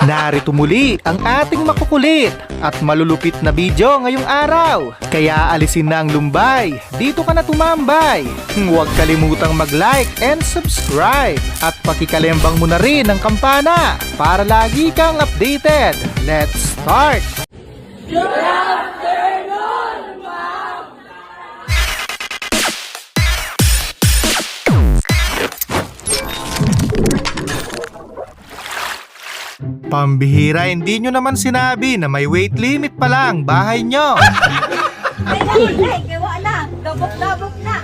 Narito muli ang ating makukulit at malulupit na video ngayong araw. Kaya alisin na ang lumbay, dito ka na tumambay. Huwag kalimutang mag-like and subscribe. At pakikalembang mo na rin ang kampana para lagi kang updated. Let's start! Good afternoon, ma'am! Pambihira, hindi nyo naman sinabi na may weight limit pala ang bahay nyo. Ay, gawa na. Gabok-gabok na.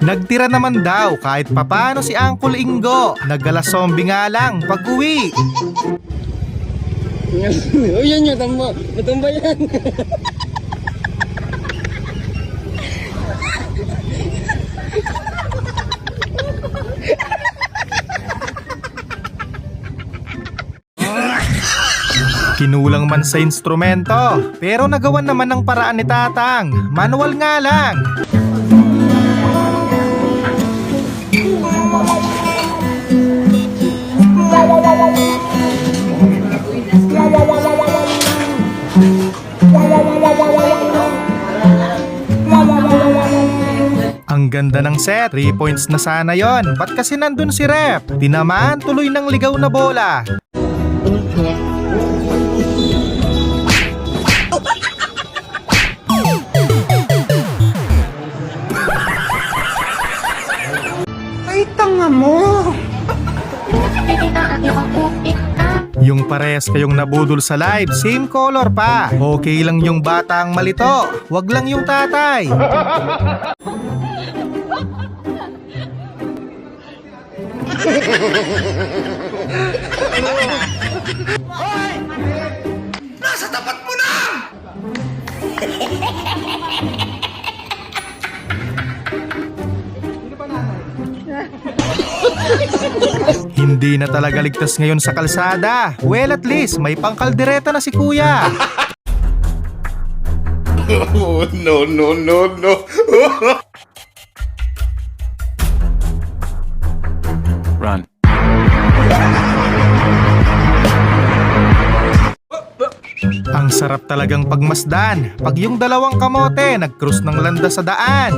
Nagtira naman daw kahit papano si Uncle Ingo. Naggalasombi nga lang pag-uwi. Oh, yan yun, tamba. Natumba yan. Kinulang man sa instrumento, pero nagawan naman ng paraan ni Tatang. Manual nga lang. Ang ganda ng set, 3 points na sana yon. Ba't kasi nandun si Rep? Tinamaan tuloy ng ligaw na bola. Ay, tanga mo! Yung parehas kayong nabudol sa live, same color pa. Okay lang yung bata ang malito, wag lang yung tatay. Nasa tapat mo na! Hindi na talaga ligtas ngayon sa kalsada. Well, at least may pangkaldereta na si Kuya. Oh, no, no, no, no. Run. Ang sarap talagang pagmasdan pag yung dalawang kamote nag-cruise ng landas sa daan.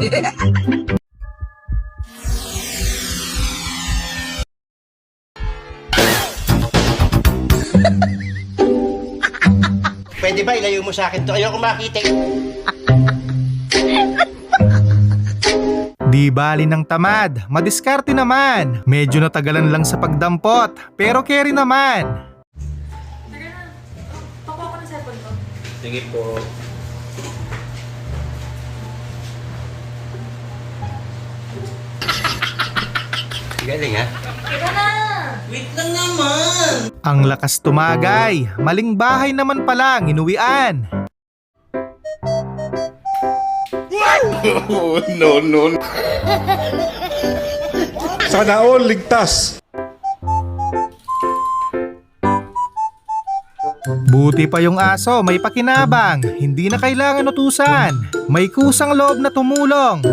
Pwede ba ilayo mo sa akin to? Ayoko makita. Di bali ng tamad, madiskarte naman. Medyo natagalan lang sa pagdampot, pero carry naman. Pakuha ko ng cellphone ko. Sige po. Galing ha? Teka na! Wait lang naman! Ang lakas tumagay, maling bahay naman palang inuwian. Oh, no, no. Sana all ligtas. Buti pa yung aso, may pakinabang, hindi na kailangan utusan. May kusang loob na tumulong.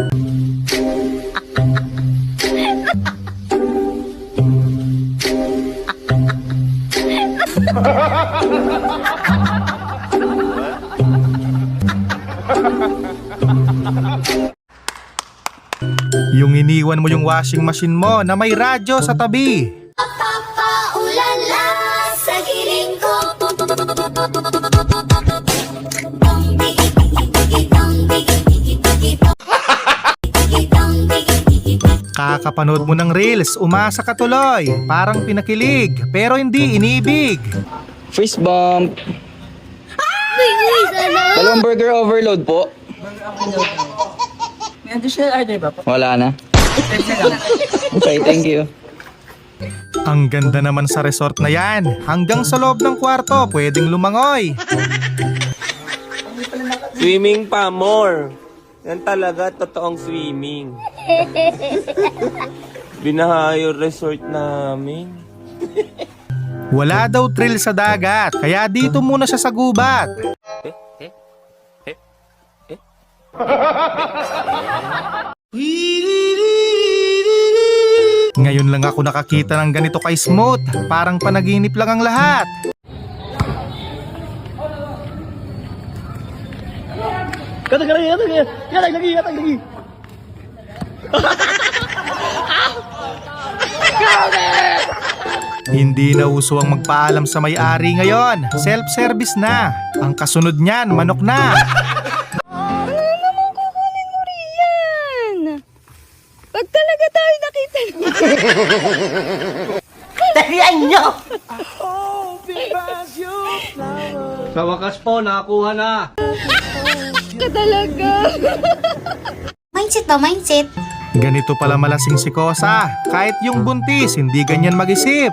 Yung iniwan mo yung washing machine mo na may radyo sa tabi. Papaulala sa giling ko. Kakapanood mo ng reels, umasa ka tuloy. Parang pinakilig, pero hindi inibig. Fist bump. Dalawang burger overload po. May additional order ba po? Wala na. Okay, thank you. Ang ganda naman sa resort na yan. Hanggang sa loob ng kwarto, pwedeng lumangoy. Swimming pa, more. Yan talaga, totoong swimming. Binaha yung resort namin. Wala daw thrill sa dagat, kaya dito muna siya sa gubat. Ngayon lang ako nakakita ng ganito kay smooth, parang panaginip lang ang lahat. Hindi na uso ang magpaalam sa may-ari ngayon. Self-service na. Ang kasunod niyan, manok na. Pag talaga tayo nakita Tarihan nyo! Sa wakas po, nakakuha na. ka talaga. Mindset ba, mindset? Ganito pala malasing si Kosa. Kahit yung buntis, hindi ganyan mag-isip.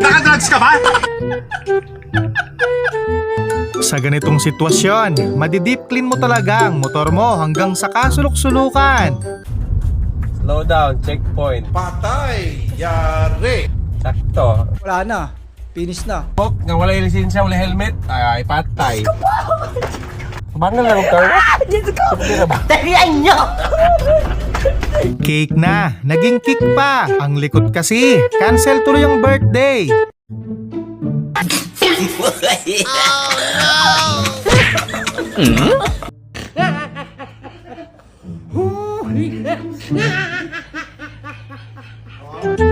Nakadrugs ka ba? Sa ganitong sitwasyon, madidip clean mo talaga ang motor mo hanggang sa kasulok-sulukan. Slow down, checkpoint. Patay! Yari! Sakto. Wala na. Finish na. Pok, nga wala yung lisensya, wala helmet. Ay, patay. Kumanga lang, Tar. Tarihan nyo! Cake na, naging kick pa. Ang likot kasi, cancel tuloy ang birthday.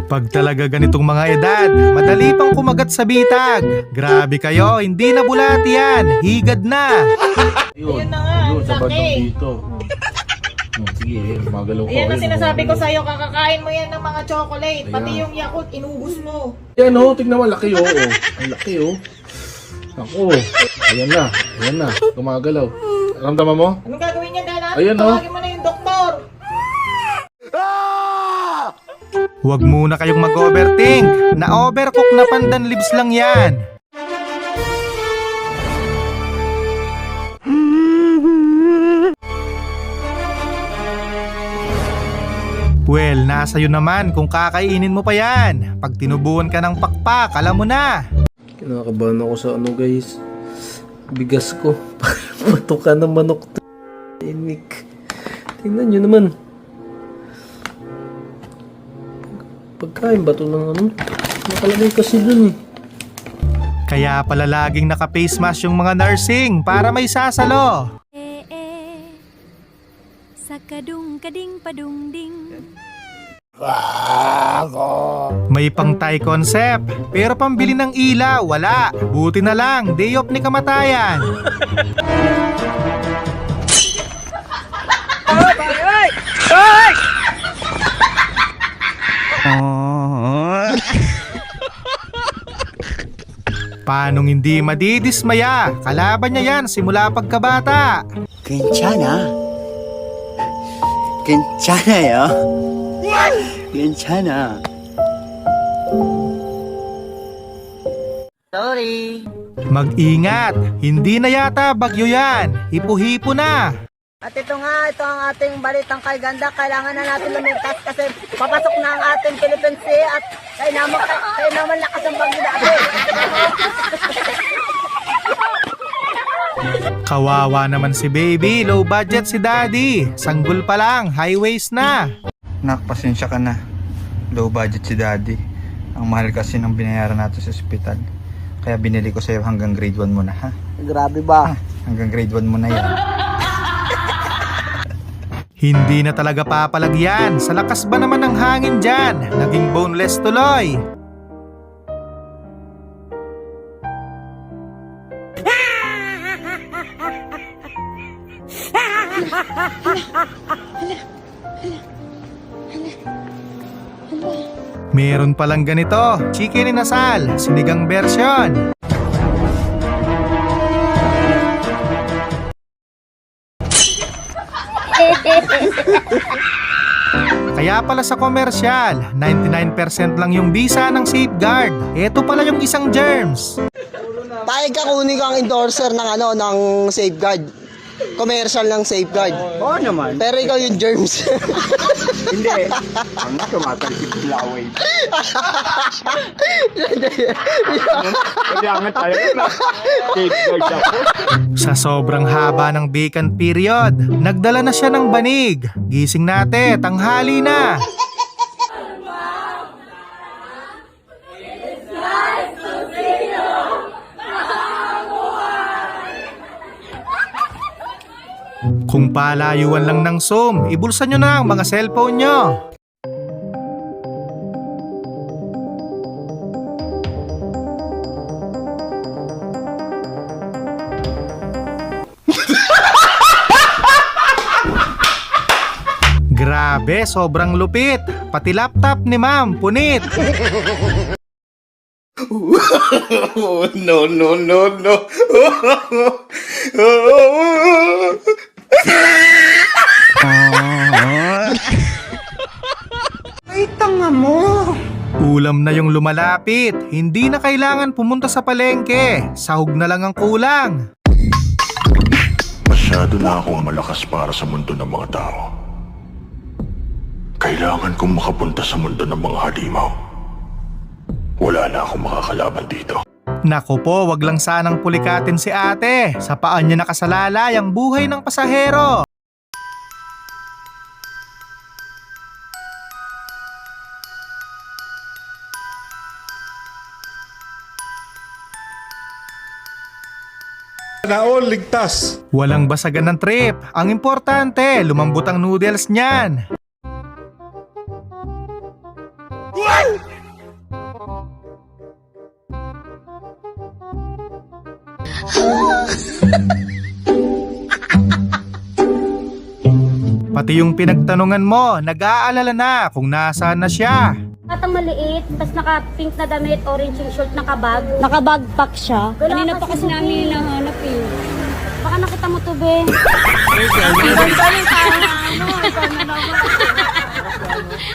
Pag talaga ganitong mga edad, madali pang kumagat sa bitag. Grabe kayo, hindi na bulat yan, higad na. Yun na nga, ang laki. Sige, magalaw ko. Yan ang sinasabi ko sa'yo, kakakain mo yan ng mga chocolate. Pati yung Yakult, inubos mo. Yan o, tignan mo, laki o. Ang laki o. Ako, ayan na, gumagalaw. Ramdaman mo? Anong gagawin niya dahil Ayan, oh. Tawagin mo na yung doktor. Huwag muna kayong mag-overthink. Na-overcook na pandan lips lang yan. Well, nasa iyo naman kung kakainin mo pa yan. Pag tinubuan ka ng pakpak, alam mo na. Kinakabahan ako sa ano guys. Bigas ko. Patukan ng manok. Inik. Tingnan nyo naman. Pagkain ba ito ng ano? Nakalagay kasi dun eh. Kaya pala laging naka-face mask yung mga nursing para may sasalo. Sa kadung-kading padung-ding. May pang Thai concept, pero pambili ng ilaw, wala. Buti na lang, day off ni kamatayan. Paanong hindi madidismaya? Kalaban niya yan simula pagkabata. 괜찮아. 괜찮아요. 괜찮아. Sorry. Mag-ingat, hindi na yata bagyo yan. Hipo-hipo na. At ito nga, ito ang ating balitang kay ganda. Kailangan na natin lumitas kasi papasok na ang ating Philippine Sea at kaya naman lakas ang bagyo natin. Kawawa naman si baby, low budget si daddy. Sanggol pa lang, high waist na. Nak, pasensya ka na. Low budget si daddy. Ang mahal kasi ng binayaran natin sa ospital. Kaya binili ko sa'yo hanggang grade 1 mo na, ha? Grabe ba? Hanggang grade 1 mo na yan. Hindi na talaga papalagyan. Sa lakas ba naman ng hangin dyan? Naging boneless tuloy. Meron palang ganito, chicken inasal, sinigang version. Kaya pala sa komersyal, 99% lang yung visa ng safeguard. Ito pala yung isang germs. Payag ka kunin kang endorser ng ng safeguard. commercial ng safeguard. Oo naman. Pero ikaw yung germs. Hindi. Ang tumatalsik sila away. Kailangan tayo na. Safeguard ako. Sa sobrang haba ng vacant period, nagdala na siya ng banig. Gising natin, tanghali na. Kung palayuan lang ng Zoom, ibulsa nyo na ang mga cellphone nyo. Grabe, sobrang lupit. Pati laptop ni ma'am, punit. Oh, no, no, no, no. Ulam na yung lumalapit. Hindi na kailangan pumunta sa palengke. Sahog na lang ang kulang. Masyado na akong malakas para sa mundo ng mga tao. Kailangan kong makapunta sa mundo ng mga halimaw. Wala na akong makakalaban dito. Naku po, wag lang sanang pulikatin si ate. Sa paan niya nakasalalay ang buhay ng pasahero. Naon, ligtas. Walang basagan ng trip. Ang importante, lumambot ang noodles niyan. Pati yung pinagtanungan mo, nag-aalala na kung nasaan na siya. Batang maliit, tapos naka-pink na damit, orange yung short, nakabag. Nakabagpack siya. Kanina pa kasi namin hinahanap eh. Baka nakita mo to, be.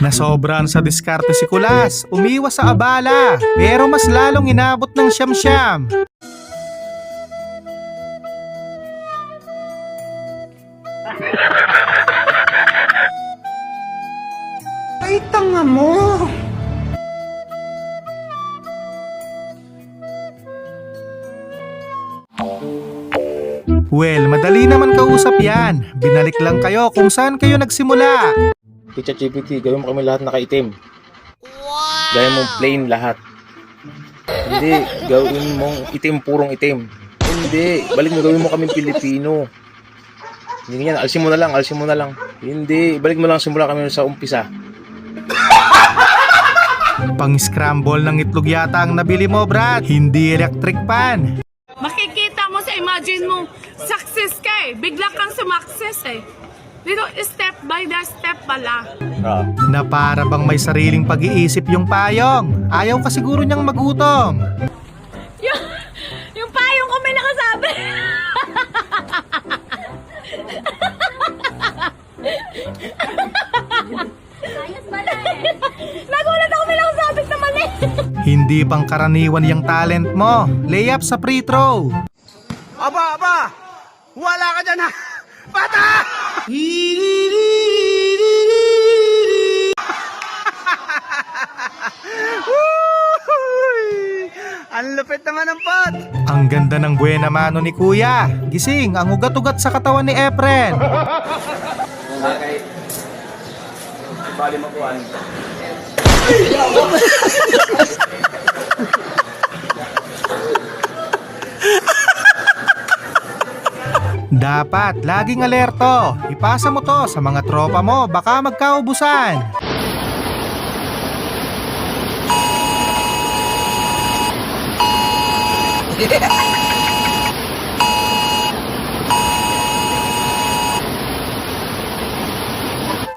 Nasobran sa diskarte si Kulas, umiwas sa abala, pero mas lalong inabot ng siyam-siyam. Ay, tanga mo! Well, madali naman kausap yan. Binalik lang kayo kung saan kayo nagsimula. Teacher GPT, gawin mo kami lahat nakaitim. Gawin mong plain lahat. Hindi, gawin mong itim, purong itim. Hindi, balik mo gawin mo kami Pilipino. Hindi yan, alisin mo na lang. Hindi, balik mo lang simula kami sa umpisa. Pang-scramble ng itlog yata ang nabili mo, Brad. Hindi electric pan. Makikita mo sa imagine mo, success ka eh. Bigla kang sumakses eh. Dito, step by the step pala. Na para bang may sariling pag-iisip yung payong. Ayaw ka siguro niyang magutom. Yung payong ko may nakasabi. Nagulat ako may nakasabit na mali. Hindi pang karaniwan yung talent mo. Layup sa free throw. Aba! Wala ka dyan ha! Bata! Ang lupit naman ng pot! Ang ganda ng buena mano ni Kuya. Gising ang ugat-ugat sa katawan ni Efren. Dapat laging alerto. Ipasa mo to sa mga tropa mo, baka magkaubusan.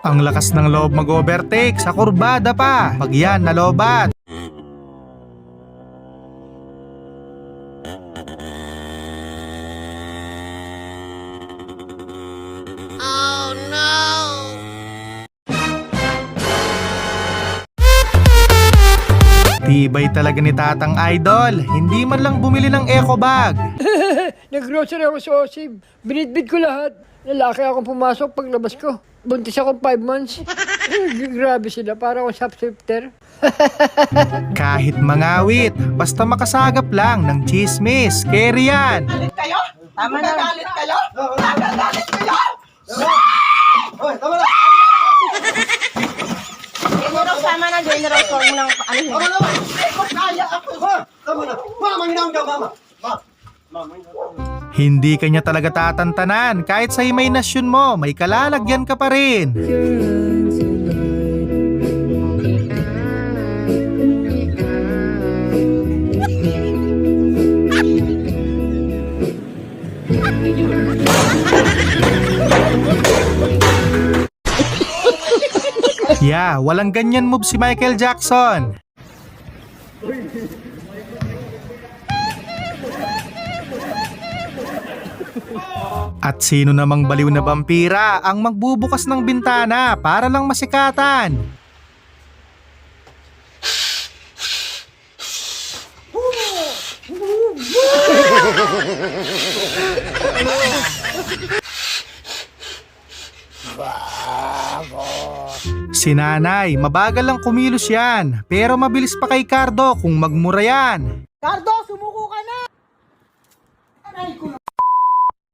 Ang lakas ng loob mag-overtake sa kurbada pa. Pag yan nalobat. Tibay talaga ni Tatang Idol, hindi man lang bumili ng eco bag. Nag-grocery ako sa Osim. Binitbit ko lahat. Lalaki akong pumasok paglabas ko. Buntis akong 5 months. Grabe sila, para akong shoplifter. Kahit mangawit, basta makasagap lang ng chismis, carry yan. Tama na. Galit kayo? Galit kayo? General, tama na, General. Huwag mo nang ano yun. Kaya ako. Tama na. Mama, hinahon daw, mama. Hindi kanya talaga tatantanan, kahit sa imahinasyon mo, may kalalagyan ka pa rin. Yeah, walang ganyan move si Michael Jackson. At sino namang baliw na vampira ang magbubukas ng bintana para lang masikatan? Si nanay, mabagal lang kumilos yan, pero mabilis pa kay Cardo kung magmura yan. Cardo, sumuko ka na! Aray ko,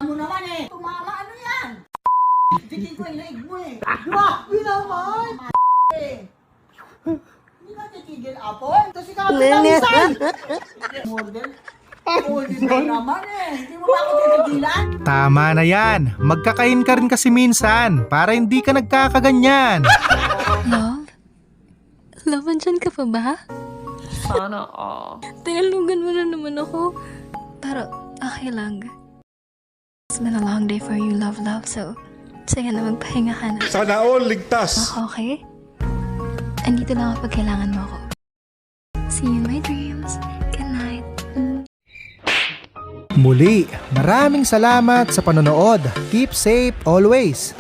mo naman eh. Tumama, ano yan? Tigil ko, inaig mo eh. Grabe naman! Hindi ka titigil, Apol. Ito si Cardo Damisan. Model. Model naman eh. Hindi mo ba ako titigilan? Tama na yan, magkakain ka rin kasi minsan para hindi ka nagkakaganyan. Love? Love, andyan ka pa ba? Sana all. Tinalugan mo na naman ako. Pero, okay lang. It's been a long day for you, love. So, sige na, magpahinga ka na. Sana all ligtas. Okay? Andito lang ako pag kailangan mo ako. See you in my dreams. Good night. Muli, maraming salamat sa panonood. Keep safe always.